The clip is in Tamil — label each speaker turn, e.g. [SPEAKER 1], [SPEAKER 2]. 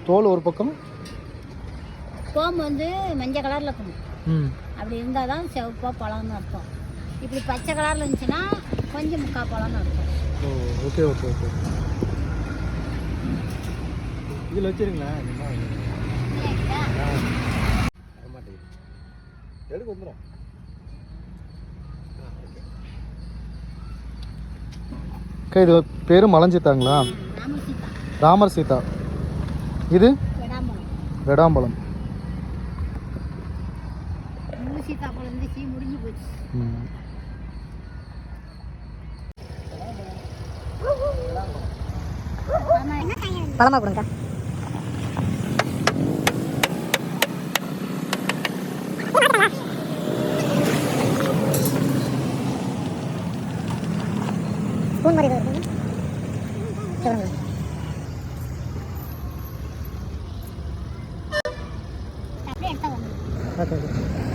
[SPEAKER 1] தோல் ஒரு பக்கம்,
[SPEAKER 2] கோம்பு வந்து மஞ்சள் கலரில் இருக்கணும். அப்படி இருந்தால் தான் சிவப்பா பழம்னு அர்த்தம். இப்படி பச்சை கலரில் இருந்துச்சுன்னா கொஞ்சம் முக்கா பழம்னு அர்த்தம்.
[SPEAKER 1] ஓ ஓகே ஓகே ஓகே. இதில் வச்சுருங்களா எடுக்க வந்துடும். இது பேர் மலஞ்சித்தாங்களா? ராமர் சீதா. இது வெடாம்பழம்.
[SPEAKER 2] முடிஞ்சு போச்சு.
[SPEAKER 3] பழமா கொடுங்க. ஸ்பூன் மாதிரி ஏதாவது சொல்லுங்க.
[SPEAKER 2] அப்படியே எடுத்தா வந்து
[SPEAKER 3] ஓகே ஓகே.